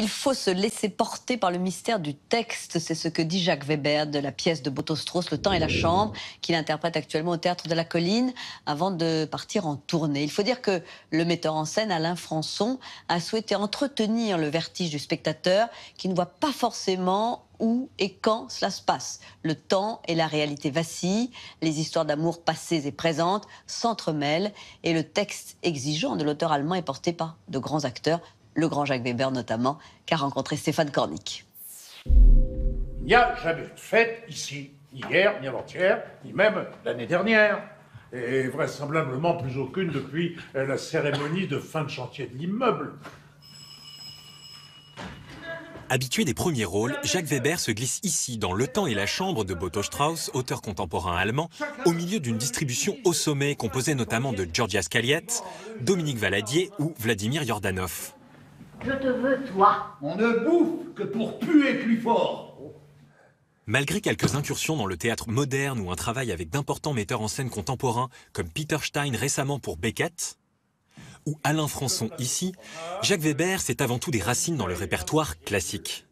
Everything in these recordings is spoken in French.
Il faut se laisser porter par le mystère du texte. C'est ce que dit Jacques Weber de la pièce de Boto-Strauss, Le temps et la chambre, qu'il interprète actuellement au Théâtre de la Colline avant de partir en tournée. Il faut dire que le metteur en scène, Alain Françon, a souhaité entretenir le vertige du spectateur qui ne voit pas forcément où et quand cela se passe. Le temps et la réalité vacillent, les histoires d'amour passées et présentes s'entremêlent et le texte exigeant de l'auteur allemand est porté par de grands acteurs, le grand Jacques Weber notamment, qu'a rencontré Stéphane Cornic. Il n'y a jamais eu de fête ici, ni hier, ni avant-hier, ni même l'année dernière. Et vraisemblablement plus aucune depuis la cérémonie de fin de chantier de l'immeuble. Habitué des premiers rôles, Jacques Weber se glisse ici dans Le temps et la chambre de Boto-Strauss, auteur contemporain allemand, au milieu d'une distribution au sommet composée notamment de Georgia Scaliat, Dominique Valadier ou Vladimir Yordanov. Je te veux, toi. On ne bouffe que pour puer plus fort. Malgré quelques incursions dans le théâtre moderne ou un travail avec d'importants metteurs en scène contemporains comme Peter Stein récemment pour Beckett, ou Alain Françon ici, Jacques Weber, c'est avant tout des racines dans le répertoire classique.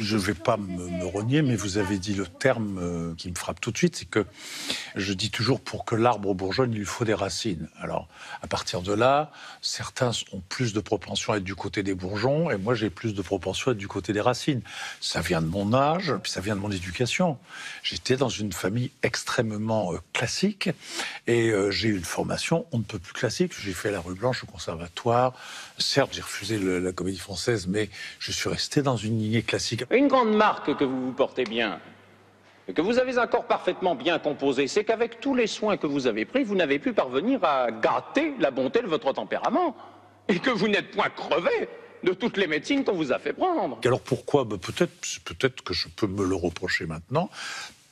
Je ne vais pas me renier, mais vous avez dit le terme qui me frappe tout de suite, c'est que je dis toujours pour que l'arbre bourgeonne, il lui faut des racines. Alors, à partir de là, certains ont plus de propension à être du côté des bourgeons, et moi j'ai plus de propension à être du côté des racines. Ça vient de mon âge, puis ça vient de mon éducation. J'étais dans une famille extrêmement classique, et j'ai eu une formation on ne peut plus classique. J'ai fait la Rue Blanche au conservatoire. Certes, j'ai refusé la Comédie Française, mais je suis resté dans une lignée classique. Une grande marque que vous vous portez bien, et que vous avez un corps parfaitement bien composé, c'est qu'avec tous les soins que vous avez pris, vous n'avez pu parvenir à gâter la bonté de votre tempérament, et que vous n'êtes point crevé de toutes les médecines qu'on vous a fait prendre. Alors pourquoi? Peut-être que je peux me le reprocher maintenant,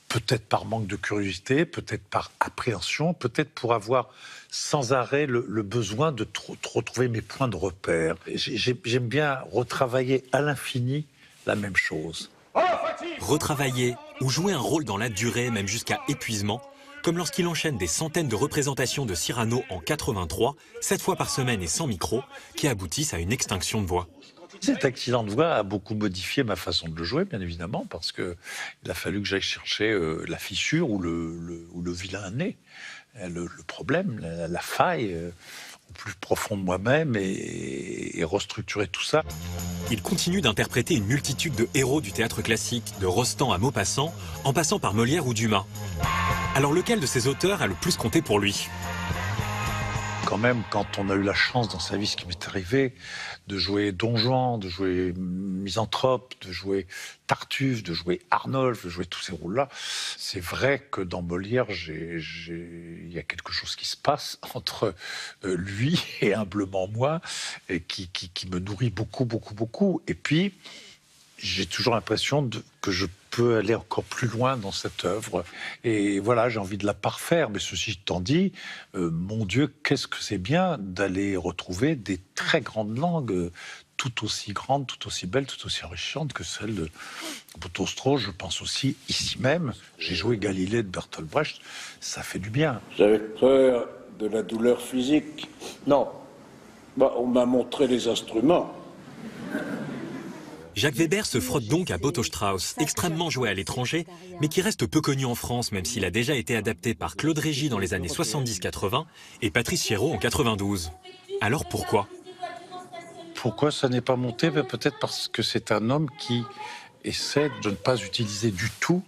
peut-être par manque de curiosité, peut-être par appréhension, peut-être pour avoir sans arrêt le besoin de retrouver mes points de repère. J'aime bien retravailler à l'infini la même chose. Retravailler ou jouer un rôle dans la durée, même jusqu'à épuisement, comme lorsqu'il enchaîne des centaines de représentations de Cyrano en 83, 7 fois par semaine et sans micro, qui aboutissent à une extinction de voix. Cet accident de voix a beaucoup modifié ma façon de le jouer, bien évidemment, parce qu'il a fallu que j'aille chercher la fissure ou le vilain nez, le problème, la faille au plus profond de moi-même et restructurer tout ça. Il continue d'interpréter une multitude de héros du théâtre classique, de Rostand à Maupassant, en passant par Molière ou Dumas. Alors lequel de ces auteurs a le plus compté pour lui ? Quand même, quand on a eu la chance dans sa vie, ce qui m'est arrivé, de jouer Don Juan, de jouer Misanthrope, de jouer Tartuffe, de jouer Arnolphe, de jouer tous ces rôles-là, c'est vrai que dans Molière, il y a quelque chose qui se passe entre lui et humblement moi, et qui me nourrit beaucoup, beaucoup, beaucoup. Et puis, j'ai toujours l'impression que je peux aller encore plus loin dans cette œuvre. Et voilà, j'ai envie de la parfaire. Mais ceci étant dit, mon Dieu, qu'est-ce que c'est bien d'aller retrouver des très grandes langues, tout aussi grandes, tout aussi belles, tout aussi enrichissantes que celle de Boto-Strauss. Je pense aussi, ici même, j'ai joué Galilée de Bertolt Brecht, ça fait du bien. J'avais peur de la douleur physique. Non, on m'a montré les instruments. Jacques Weber se frotte donc à Boto-Strauss, extrêmement joué à l'étranger, mais qui reste peu connu en France, même s'il a déjà été adapté par Claude Régis dans les années 70-80 et Patrice Chéreau en 92. Alors pourquoi ? Pourquoi ça n'est pas monté? Peut-être parce que c'est un homme qui essaie de ne pas utiliser du tout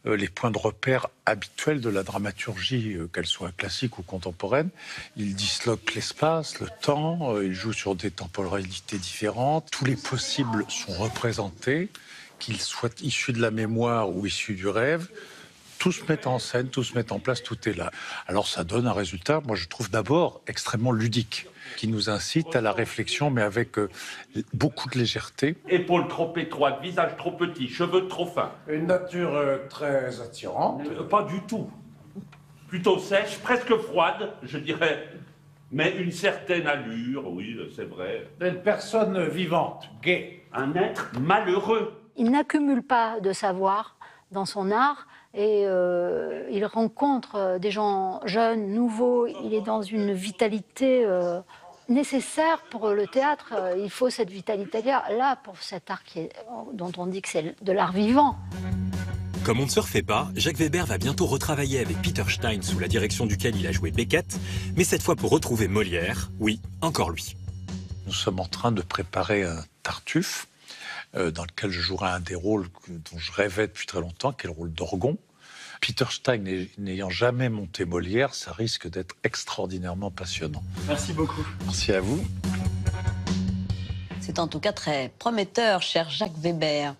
les points de repère habituels de la dramaturgie, qu'elle soit classique ou contemporaine. Il disloque l'espace, le temps, il joue sur des temporalités différentes. Tous les possibles sont représentés, qu'ils soient issus de la mémoire ou issus du rêve. Tout se met en scène, tout se met en place, tout est là. Alors ça donne un résultat, moi je trouve d'abord extrêmement ludique, qui nous incite à la réflexion, mais avec beaucoup de légèreté. Épaules trop étroites, visage trop petit, cheveux trop fins. Une nature très attirante. Pas du tout. Plutôt sèche, presque froide, je dirais. Mais une certaine allure, oui, c'est vrai. Une personne vivante, gaie. Un être malheureux. Il n'accumule pas de savoir dans son art et il rencontre des gens jeunes, nouveaux. Il est dans une vitalité nécessaire pour le théâtre. Il faut cette vitalité-là pour cet art dont on dit que c'est de l'art vivant. Comme on ne se refait pas, Jacques Weber va bientôt retravailler avec Peter Stein sous la direction duquel il a joué Beckett, mais cette fois pour retrouver Molière, oui, encore lui. Nous sommes en train de préparer un Tartuffe, dans lequel je jouerai un des rôles dont je rêvais depuis très longtemps, qui est le rôle d'Orgon. Peter Stein n'ayant jamais monté Molière, ça risque d'être extraordinairement passionnant. Merci beaucoup. Merci à vous. C'est en tout cas très prometteur, cher Jacques Weber.